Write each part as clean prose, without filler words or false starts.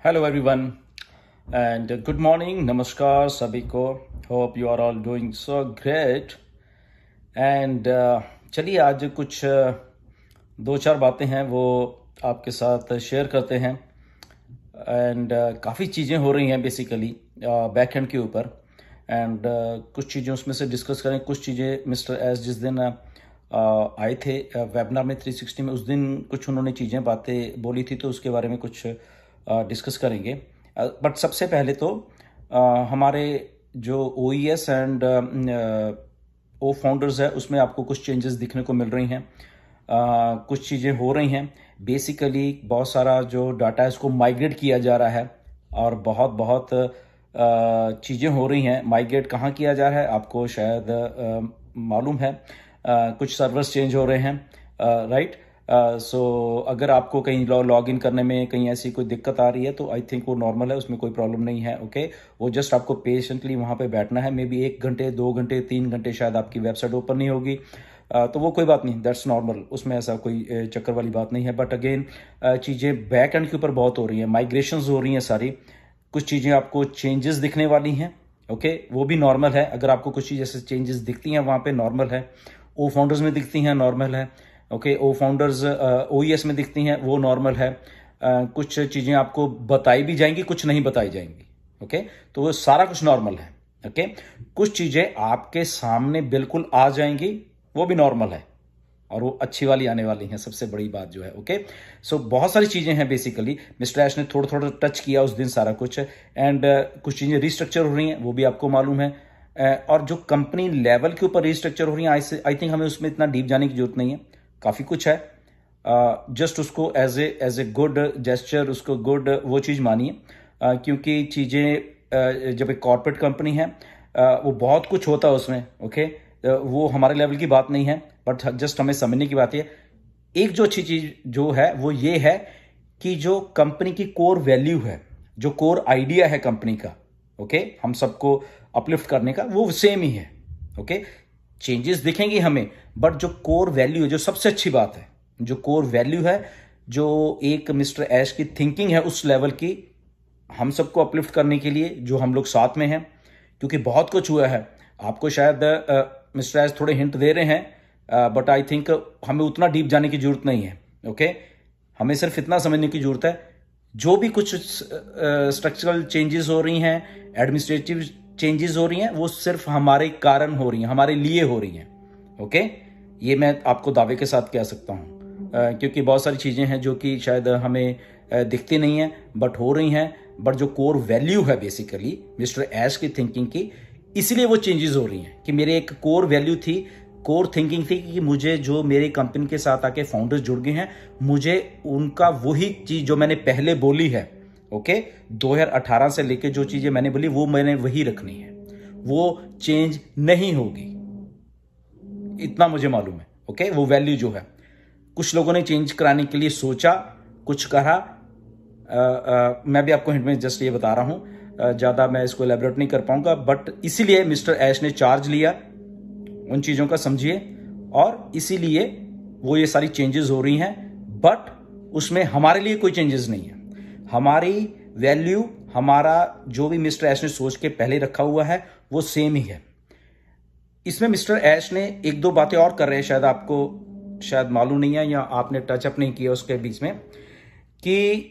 Hello everyone and good morning, नमस्कार सभी को। Hope you are all doing so great. And चलिए आज कुछ दो चार बातें हैं वो आपके साथ शेयर करते हैं। एंड काफ़ी चीज़ें हो रही हैं बेसिकली बैक एंड के ऊपर। एंड कुछ चीज़ें उसमें से डिस्कस करें। कुछ चीज़ें मिस्टर एस जिस दिन आए थे वेबिनार में 360 में, उस दिन कुछ उन्होंने चीज़ें बातें बोली थी, तो उसके बारे में कुछ डिस्कस करेंगे। बट सबसे पहले तो हमारे जो OES एंड ओ फाउंडर्स है उसमें आपको कुछ चेंजेस दिखने को मिल रही हैं। कुछ चीज़ें हो रही हैं। बेसिकली बहुत सारा जो डाटा है उसको माइग्रेट किया जा रहा है और बहुत बहुत चीज़ें हो रही हैं। माइग्रेट कहाँ किया जा रहा है आपको शायद मालूम है। कुछ सर्वर्स चेंज हो रहे हैं, राइट। सो अगर आपको कहीं लॉग इन करने में कहीं ऐसी कोई दिक्कत आ रही है तो आई थिंक वो नॉर्मल है, उसमें कोई प्रॉब्लम नहीं है। ओके वो जस्ट आपको पेशेंटली वहाँ पे बैठना है। मे बी 1 घंटे 2 घंटे 3 घंटे शायद आपकी वेबसाइट ओपन नहीं होगी, तो वो कोई बात नहीं, दैट्स नॉर्मल, उसमें ऐसा कोई चक्कर वाली बात नहीं है। बट अगेन चीज़ें बैक एंड के ऊपर बहुत हो रही हैं, माइग्रेशंस हो रही हैं सारी। कुछ चीज़ें आपको चेंजेस दिखने वाली हैं, ओके वो भी नॉर्मल है। अगर आपको कुछ चीज़ ऐसे चेंजेस दिखती हैं वहाँ पे नॉर्मल है। ओ फाउंडर्स में दिखती हैं नॉर्मल है। ओके ओ फाउंडर्स OES में दिखती हैं वो नॉर्मल है। कुछ चीज़ें आपको बताई भी जाएंगी, कुछ नहीं बताई जाएंगी। ओके तो वो सारा कुछ नॉर्मल है। ओके कुछ चीज़ें आपके सामने बिल्कुल आ जाएंगी, वो भी नॉर्मल है और वो अच्छी वाली आने वाली हैं, सबसे बड़ी बात जो है। ओके सो बहुत सारी चीज़ें हैं बेसिकली। मिस्टर ऐश ने थोड़ा थोड़ा टच किया उस दिन सारा कुछ। एंड कुछ चीज़ें रिस्ट्रक्चर हो रही हैं, वो भी आपको मालूम है। और जो कंपनी लेवल के ऊपर रिस्ट्रक्चर हो रही है, आई थिंक हमें उसमें इतना डीप जाने की जरूरत नहीं है। काफ़ी कुछ है, जस्ट उसको एज ए गुड जेस्चर, उसको गुड वो चीज़ मानिए। क्योंकि चीज़ें जब एक कॉर्पोरेट कंपनी है वो बहुत कुछ होता है उसमें। ओके वो हमारे लेवल की बात नहीं है, बट जस्ट हमें समझने की बात है। एक जो अच्छी चीज़ जो है वो ये है कि जो कंपनी की कोर वैल्यू है, जो कोर आइडिया है कंपनी का, ओके हम सबको अपलिफ्ट करने का, वो सेम ही है। ओके चेंजेस दिखेंगे हमें, बट जो कोर वैल्यू है, जो सबसे अच्छी बात है, जो कोर वैल्यू है, जो एक मिस्टर ऐश की थिंकिंग है उस लेवल की, हम सबको अपलिफ्ट करने के लिए जो हम लोग साथ में हैं। क्योंकि बहुत कुछ हुआ है, आपको शायद मिस्टर ऐश थोड़े हिंट दे रहे हैं, बट आई थिंक हमें उतना डीप जाने की जरूरत नहीं है। ओके हमें सिर्फ इतना समझने की जरूरत है, जो भी कुछ स्ट्रक्चरल चेंजेस हो रही हैं, एडमिनिस्ट्रेटिव चेंजेस हो रही हैं, वो सिर्फ हमारे कारण हो रही हैं, हमारे लिए हो रही हैं। ओके ये मैं आपको दावे के साथ कह सकता हूँ, क्योंकि बहुत सारी चीज़ें हैं जो कि शायद हमें दिखती नहीं हैं बट हो रही हैं। बट जो कोर वैल्यू है बेसिकली मिस्टर ऐश की थिंकिंग की, इसलिए वो चेंजेस हो रही हैं। कि मेरे एक कोर वैल्यू थी, कोर थिंकिंग थी कि मुझे जो मेरे कंपनी के साथ आके फाउंडर्स जुड़ गए हैं, मुझे उनका वही चीज़ जो मैंने पहले बोली है, ओके 2018 से लेके जो चीज़ें मैंने बोली वो मैंने वही रखनी है, वो चेंज नहीं होगी, इतना मुझे मालूम है। ओके वो वैल्यू जो है, कुछ लोगों ने चेंज कराने के लिए सोचा, कुछ कहा। मैं भी आपको हिंट में जस्ट ये बता रहा हूँ, ज़्यादा मैं इसको एलैबोरेट नहीं कर पाऊंगा। बट इसीलिए मिस्टर ऐश ने चार्ज लिया, उन चीज़ों का समझिए, और इसीलिए वो ये सारी चेंजेस हो रही हैं। बट उसमें हमारे लिए कोई चेंजेस नहीं है। हमारी वैल्यू, हमारा जो भी मिस्टर ऐश ने सोच के पहले रखा हुआ है वो सेम ही है। इसमें मिस्टर ऐश ने एक दो बातें और कर रहे हैं, शायद आपको शायद मालूम नहीं है या आपने टचअप नहीं किया उसके बीच में, कि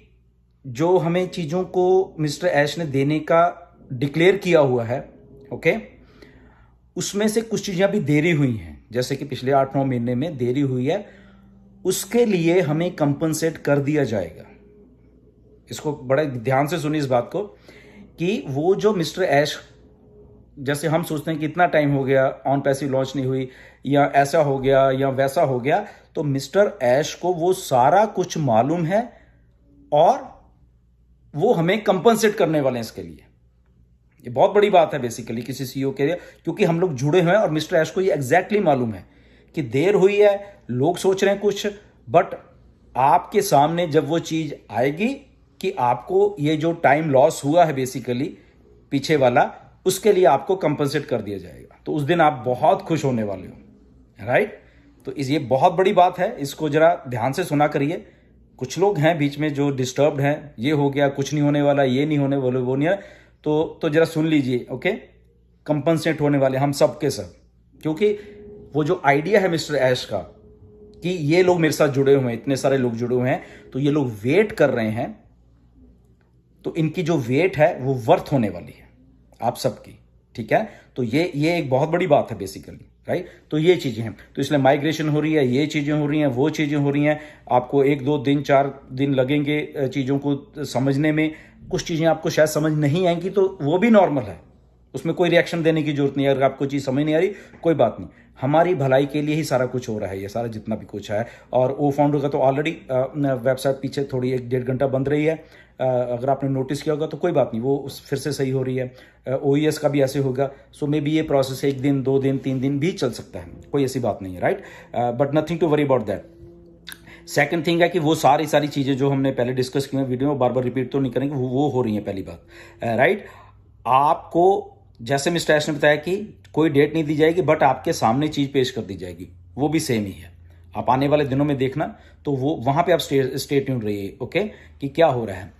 जो हमें चीज़ों को मिस्टर ऐश ने देने का डिक्लेयर किया हुआ है, ओके उसमें से कुछ चीज़ें अभी देरी हुई हैं, जैसे कि पिछले 8-9 महीने में देरी हुई है, उसके लिए हमें कंपनसेट कर दिया जाएगा। इसको बड़े ध्यान से सुनिए इस बात को, कि वो जो मिस्टर ऐश, जैसे हम सोचते हैं कि इतना टाइम हो गया ऑन पैसिव लॉन्च नहीं हुई, या ऐसा हो गया या वैसा हो गया, तो मिस्टर ऐश को वो सारा कुछ मालूम है और वो हमें कंपनसेट करने वाले हैं इसके लिए। ये बहुत बड़ी बात है बेसिकली किसी CEO के लिए, क्योंकि हम लोग जुड़े हुए हैं और मिस्टर ऐश को ये एग्जैक्टली मालूम है कि देर हुई है, लोग सोच रहे हैं कुछ, बट आपके सामने जब वो चीज आएगी कि आपको ये जो टाइम लॉस हुआ है बेसिकली पीछे वाला, उसके लिए आपको कंपनसेट कर दिया जाएगा, तो उस दिन आप बहुत खुश होने वाले हो, राइट। तो ये बहुत बड़ी बात है, इसको जरा ध्यान से सुना करिए। कुछ लोग हैं बीच में जो डिस्टर्ब्ड हैं, ये हो गया, कुछ नहीं होने वाला, ये नहीं होने वाला, वो नहीं है, तो जरा सुन लीजिए। ओके, कंपनसेट होने वाले हम सब के सब, क्योंकि वो जो आइडिया है मिस्टर ऐश का कि ये लोग मेरे साथ जुड़े हुए हैं, इतने सारे लोग जुड़े हुए हैं, तो ये लोग वेट कर रहे हैं, तो इनकी जो वेट है वो वर्थ होने वाली है आप सबकी, ठीक है। तो ये एक बहुत बड़ी बात है बेसिकली, राइट। तो ये चीजें हैं, तो इसलिए माइग्रेशन हो रही है, ये चीजें हो रही हैं, वो चीजें हो रही हैं। आपको 1-2 दिन 4 दिन लगेंगे चीजों को समझने में, कुछ चीजें आपको शायद समझ नहीं आएंगी, तो वो भी नॉर्मल है, उसमें कोई रिएक्शन देने की जरूरत नहीं है। अगर आपको चीज समझ नहीं आ रही, कोई बात नहीं, हमारी भलाई के लिए ही सारा कुछ हो रहा है, ये सारा जितना भी कुछ है। और ओ फाउंडर का तो ऑलरेडी वेबसाइट पीछे थोड़ी 1-1.5 घंटा बंद रही है, अगर आपने नोटिस किया होगा तो कोई बात नहीं, वो फिर से सही हो रही है। OES का भी ऐसे होगा, सो मे बी ये प्रोसेस 1 दिन 2 दिन 3 दिन भी चल सकता है, कोई ऐसी बात नहीं है, right. But nothing to worry about that. Second thing है कि वो सारी चीजें जो हमने पहले डिस्कस की हैं वीडियो में, बार बार रिपीट तो नहीं करेंगे, वो हो रही है। पहली बात, राइट, आपको जैसे मिस्टर ऐश ने बताया कि कोई डेट नहीं दी जाएगी, बट आपके सामने चीज पेश कर दी जाएगी, वो भी सेम ही है। आप आने वाले दिनों में देखना, तो वो वहां पे आप स्टे ट्यून्ड रहिए, ओके, कि क्या हो रहा है।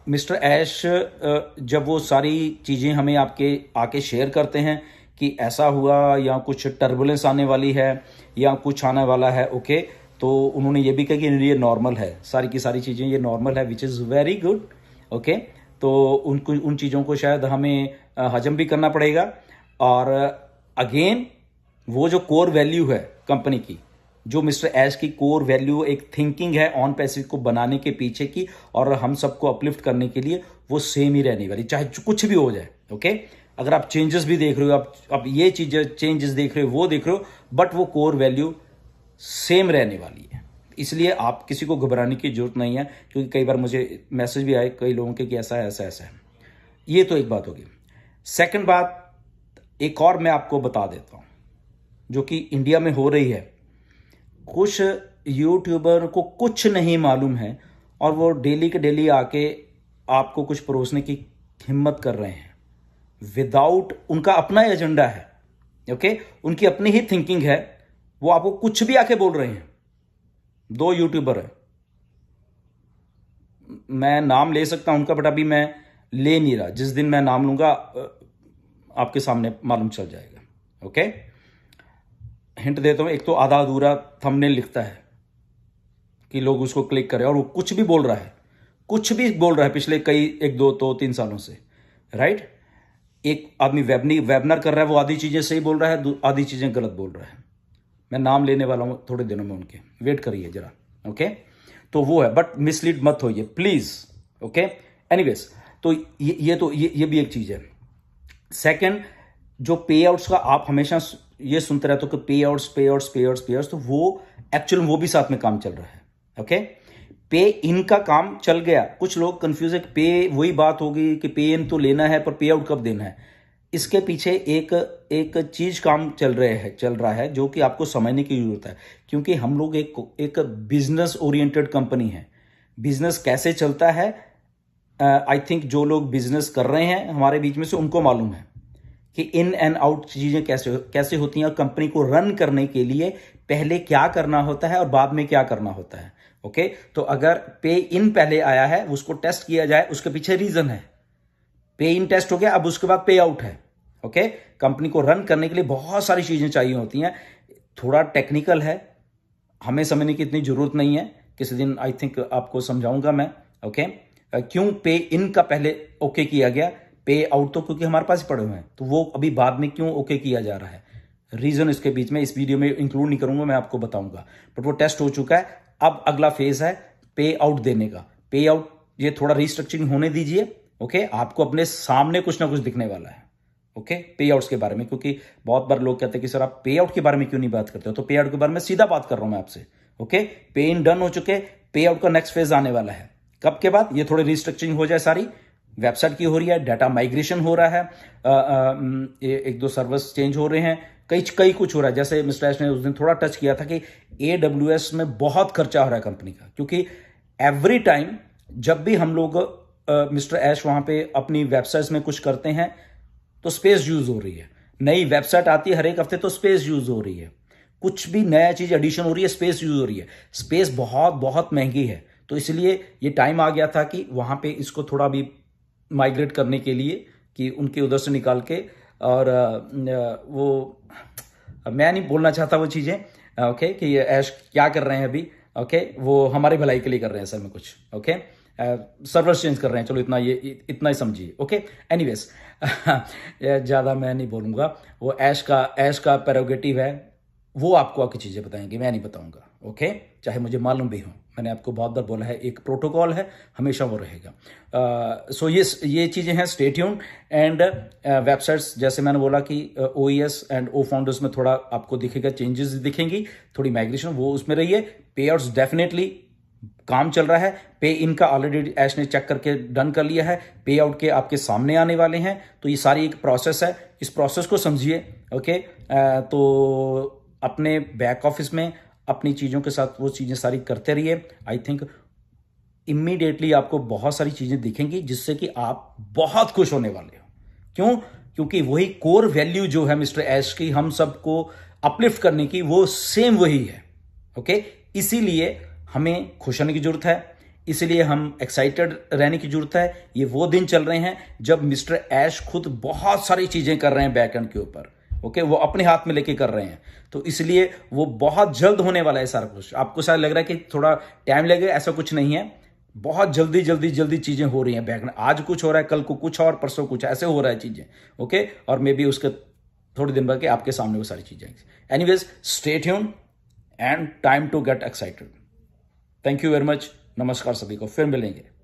मिस्टर ऐश जब वो सारी चीजें हमें आके शेयर करते हैं कि ऐसा हुआ, या कुछ टर्बुलेंस आने वाली है, या कुछ आने वाला है, ओके, तो उन्होंने ये भी कहा कि ये नॉर्मल है, सारी की सारी चीजें ये नॉर्मल है, which is very good, okay. तो उन चीज़ों को शायद हमें हजम भी करना पड़ेगा। और अगेन, वो जो कोर वैल्यू है कंपनी की, जो मिस्टर ऐश की कोर वैल्यू एक थिंकिंग है ऑन पैसिव को बनाने के पीछे की, और हम सबको अपलिफ्ट करने के लिए, वो सेम ही रहने वाली, चाहे कुछ भी हो जाए, ओके। अगर आप चेंजेस भी देख रहे हो, आप ये चीजें चेंजेस देख रहे हो, वो देख रहे हो, बट वो कोर वैल्यू सेम रहने वाली है। इसलिए आप किसी को घबराने की जरूरत नहीं है, क्योंकि कई बार मुझे मैसेज भी आए कई लोगों के कि ऐसा है, ऐसा ऐसा है। ये तो एक बात होगी। सेकंड बात एक और मैं आपको बता देता हूं, जो कि इंडिया में हो रही है। कुछ यूट्यूबर को कुछ नहीं मालूम है, और वो डेली के डेली आके आपको कुछ परोसने की हिम्मत कर रहे हैं, विदाउट, उनका अपना एजेंडा है, ओके, उनकी अपनी ही थिंकिंग है, वो आपको कुछ भी आके बोल रहे हैं। 2 यूट्यूबर है, मैं नाम ले सकता हूं उनका, बट अभी मैं ले नहीं रहा, जिस दिन मैं नाम लूंगा आपके सामने मालूम चल जाएगा, ओके। हिंट देता हूं, एक तो आधा अधूरा थंबनेल लिखता है कि लोग उसको क्लिक करें, और वो कुछ भी बोल रहा है, कुछ भी बोल रहा है पिछले 1-2-3 सालों से, राइट। एक आदमी वेबिनार कर रहा है, वो आधी चीजें सही बोल रहा है, आधी चीजें गलत बोल रहा है। मैं नाम लेने वाला हूं थोड़े दिनों में उनके, वेट करिए जरा, ओके। तो वो है, बट मिसलीड मत होइए प्लीज, ओके। एनीवेज, तो ये भी एक चीज है। सेकंड, जो पे आउट्स का आप हमेशा ये सुनते रहते हो कि पे आउट्स, तो वो एक्चुअल वो भी साथ में काम चल रहा है, ओके। पे इन का काम चल गया, कुछ लोग कंफ्यूज है, पे वही बात होगी कि पे इन तो लेना है, पर पे आउट कब देना है। इसके पीछे एक चीज काम चल रहा है जो कि आपको समझने की जरूरत है, क्योंकि हम लोग एक बिजनेस ओरिएंटेड कंपनी है। बिजनेस कैसे चलता है, आई थिंक जो लोग बिजनेस कर रहे हैं हमारे बीच में से, उनको मालूम है कि इन एंड आउट चीजें कैसे होती हैं, और कंपनी को रन करने के लिए पहले क्या करना होता है और बाद में क्या करना होता है, ओके। तो अगर पे इन पहले आया है, उसको टेस्ट किया जाए, उसके पीछे रीजन है। पे इन टेस्ट हो गया, अब उसके बाद पे आउट है, ओके। कंपनी को रन करने के लिए बहुत सारी चीजें चाहिए होती हैं, थोड़ा टेक्निकल है, हमें समझने की इतनी जरूरत नहीं है, किसी दिन आई थिंक आपको समझाऊंगा मैं, ओके। क्यों पे इन का पहले ओके किया गया, पे आउट तो क्योंकि हमारे पास ही पड़े हुए हैं, तो वो अभी बाद में क्यों ओके किया जा रहा है, रीजन इसके बीच में इस वीडियो में इंक्लूड नहीं करूंगा, मैं आपको बताऊंगा। बट वो टेस्ट हो चुका है, अब अगला फेज है पे आउट देने का। पे आउट ये थोड़ा रिस्ट्रक्चरिंग होने दीजिए, ओके। आपको अपने सामने कुछ ना कुछ दिखने वाला है, ओके, पे आउट्स के बारे में। क्योंकि बहुत बार लोग कहते हैं कि सर आप पे आउट के बारे में क्यों नहीं बात करते हो, तो पे आउट के बारे में सीधा बात कर रहा हूं मैं आपसे, ओके। पे इन डन हो चुके, पे आउट का नेक्स्ट फेज आने वाला है, कब के बाद, ये थोड़ी रिस्ट्रक्चरिंग हो जाए, सारी वेबसाइट की हो रही है, डाटा माइग्रेशन हो रहा है, 1-2 सर्वर्स चेंज हो रहे हैं, कई कुछ हो रहा है। जैसे मिस्टर ऐश ने उस दिन थोड़ा टच किया था कि AWS में बहुत खर्चा हो रहा है कंपनी का, क्योंकि एवरी टाइम जब भी हम लोग मिस्टर ऐश वहां पे अपनी वेबसाइट्स में कुछ करते हैं, तो स्पेस यूज हो रही है। नई वेबसाइट आती है हर एक हफ्ते, तो स्पेस यूज हो रही है। कुछ भी नया चीज एडिशन हो रही है, स्पेस यूज हो रही है, स्पेस बहुत बहुत महंगी है। तो इसलिए ये टाइम आ गया था कि वहां पे इसको थोड़ा भी माइग्रेट करने के लिए, कि उनके उधर से निकाल के, और वो मैं नहीं बोलना चाहता वो चीजें, ओके, कि ये ऐश क्या कर रहे हैं अभी, ओके, वो हमारी भलाई के लिए कर रहे हैं असल में कुछ, ओके, सर्वर चेंज कर रहे हैं, चलो इतना इतना ही समझिए, ओके। एनीवेज ज़्यादा मैं नहीं बोलूँगा, वो ऐश का प्रेरोगेटिव है, वो आपको आके चीज़ें बताएंगे, मैं नहीं बताऊंगा, ओके, चाहे मुझे मालूम भी हो। मैंने आपको बहुत बार बोला है, एक प्रोटोकॉल है, हमेशा वो रहेगा। सो ये चीज़ें हैं, स्टे ट्यून। एंड वेबसाइट्स, जैसे मैंने बोला कि OES एंड ओ फाउंडर्स में थोड़ा आपको दिखेगा, चेंजेस दिखेंगी, थोड़ी माइग्रेशन, वो उसमें रही है। पे आउट्स डेफिनेटली काम चल रहा है, पे इन का ऑलरेडी ऐश ने चेक करके डन कर लिया है, पे आउट के आपके सामने आने वाले हैं। तो ये सारी एक प्रोसेस है, इस प्रोसेस को समझिए, ओके। तो अपने बैक ऑफिस में अपनी चीज़ों के साथ वो चीज़ें सारी करते रहिए। आई थिंक इमीडिएटली आपको बहुत सारी चीज़ें दिखेंगी जिससे कि आप बहुत खुश होने वाले हो। क्यों? क्योंकि वही कोर वैल्यू जो है मिस्टर ऐश की, हम सबको अपलिफ्ट करने की, वो सेम वही है, ओके। इसीलिए हमें खुश होने की जरूरत है, इसीलिए हम एक्साइटेड रहने की जरूरत है। ये वो दिन चल रहे हैं जब मिस्टर ऐश खुद बहुत सारी चीजें कर रहे हैं बैकएंड के ऊपर, ओके, वो अपने हाथ में लेके कर रहे हैं। तो इसलिए वो बहुत जल्द होने वाला है सारा कुछ। आपको शायद लग रहा है कि थोड़ा टाइम लगेगा, ऐसा कुछ नहीं है, बहुत जल्दी जल्दी जल्दी चीजें हो रही हैं बैकएंड। आज कुछ हो रहा है, कल को कुछ और, परसों कुछ, ऐसे हो रहा है चीजें, ओके। और मे बी उसके थोड़े दिन बाद के आपके सामने वो सारी चीजें। Anyways, stay tune and time to get excited. Thank you very much. नमस्कार सभी को, फिर मिलेंगे।